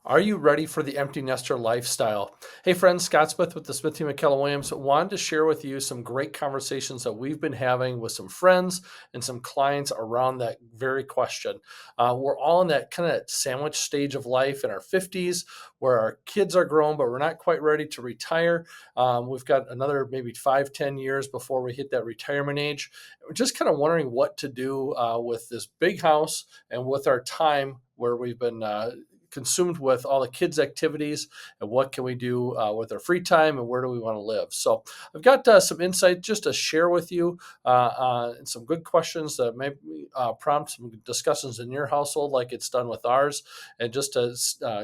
Are you ready for the empty nester lifestyle? Hey friends, Scott Smith with the Smith team at Keller Williams. Wanted to share with you some great conversations that we've been having with some friends and some clients around that very question. We're all in that kind of sandwich stage of life in our 50s where our kids are grown, but we're not quite ready to retire. We've got another maybe 5-10 years before we hit that retirement age. We're just kind of wondering what to do with this big house and with our time where we've been consumed with all the kids' activities and what can we do with our free time and where do we want to live. So I've got some insight just to share with you and some good questions that may prompt some discussions in your household like it's done with ours, and just to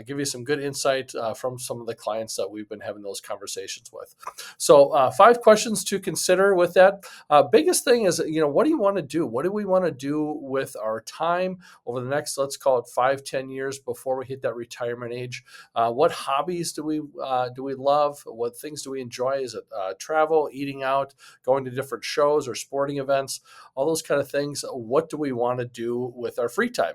give you some good insight from some of the clients that we've been having those conversations with. So 5 questions to consider with that. Biggest thing is, what do you want to do? What do we want to do with our time over the next, let's call it 5-10 years before we hit that retirement age? What hobbies do we love? What things do we enjoy? Is it travel, eating out, going to different shows or sporting events? All those kind of things. What do we want to do with our free time?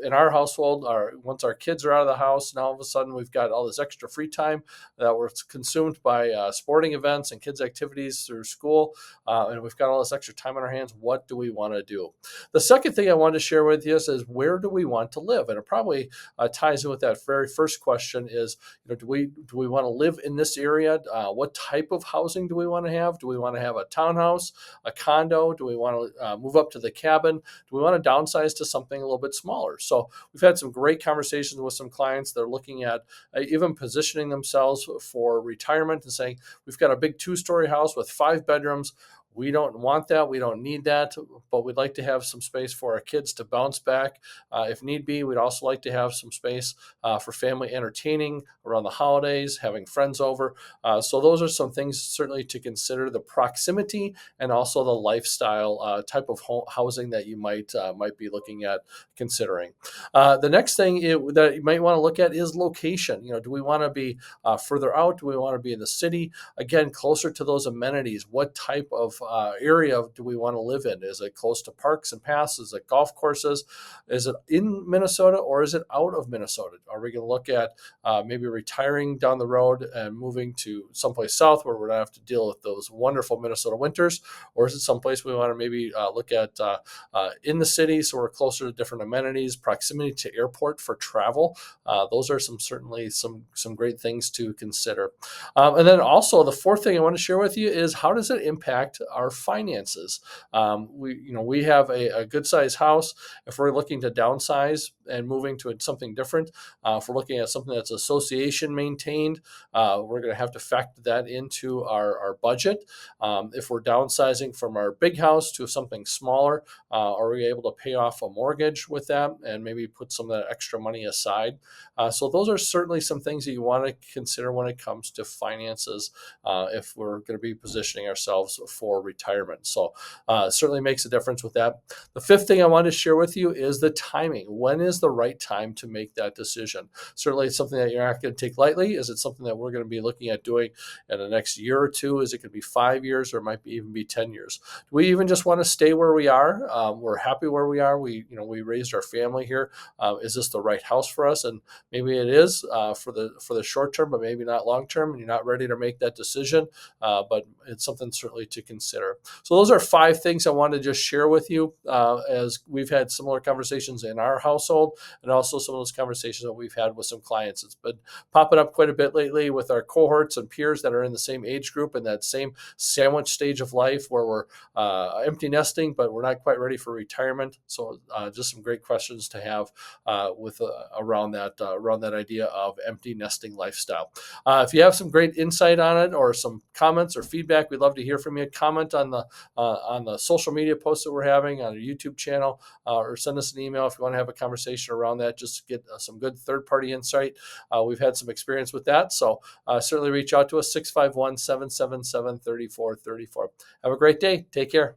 In our household, once our kids are out of the house, now all of a sudden we've got all this extra free time that we're consumed by sporting events and kids' activities through school, and we've got all this extra time on our hands. What do we want to do? The second thing I wanted to share with you is where do we want to live? And it probably ties in with that very first question is, do we want to live in this area? What type of housing do we want to have? Do we want to have a townhouse, a condo? Do we want to move up to the cabin? Do we want to downsize to something a little bit smaller? So we've had some great conversations with some clients. They're looking at even positioning themselves for retirement and saying, we've got a big 2-story house with 5 bedrooms. We don't want that. We don't need that, but we'd like to have some space for our kids to bounce back if need be. We'd also like to have some space for family entertaining around the holidays, having friends over. So those are some things certainly to consider: the proximity and also the lifestyle type of housing that you might be looking at considering. The next thing that you might want to look at is location. Do we want to be further out? Do we want to be in the city? Again, closer to those amenities. What type of area do we want to live in? Is it close to parks and paths? Is it golf courses? Is it in Minnesota or is it out of Minnesota? Are we going to look at maybe retiring down the road and moving to someplace south where we're going to have to deal with those wonderful Minnesota winters? Or is it someplace we want to maybe look at in the city, so we're closer to different amenities, proximity to airport for travel? Those are certainly some great things to consider. And then also the fourth thing I want to share with you is, how does it impact our finances? We have a good sized house. If we're looking to downsize and moving to something different, if we're looking at something that's association maintained, we're going to have to factor that into our budget. If we're downsizing from our big house to something smaller, are we able to pay off a mortgage with that and maybe put some of that extra money aside? So those are certainly some things that you want to consider when it comes to finances if we're going to be positioning ourselves for retirement. So certainly makes a difference with that. The fifth thing I want to share with you is the timing. When is the right time to make that decision? Certainly it's something that you're not going to take lightly. Is it something that we're going to be looking at doing in the next year or two? Is it going to be 5 years, or it might even be 10 years? Do we even just want to stay where we are? We're happy where we are. We raised our family here. Is this the right house for us? And maybe it is for the short term, but maybe not long term, and you're not ready to make that decision. But it's something certainly to consider. So those are 5 things I wanted to just share with you as we've had similar conversations in our household, and also some of those conversations that we've had with some clients. It's been popping up quite a bit lately with our cohorts and peers that are in the same age group and that same sandwich stage of life where we're empty nesting, but we're not quite ready for retirement. So just some great questions to have around that idea of empty nesting lifestyle. If you have some great insight on it or some comments or feedback, we'd love to hear from you. Comment on the social media posts that we're having on our YouTube channel, or send us an email if you want to have a conversation around that. Just get some good third-party insight. We've had some experience with that, so certainly reach out to us, 651-777-3434. Have a great day. Take care.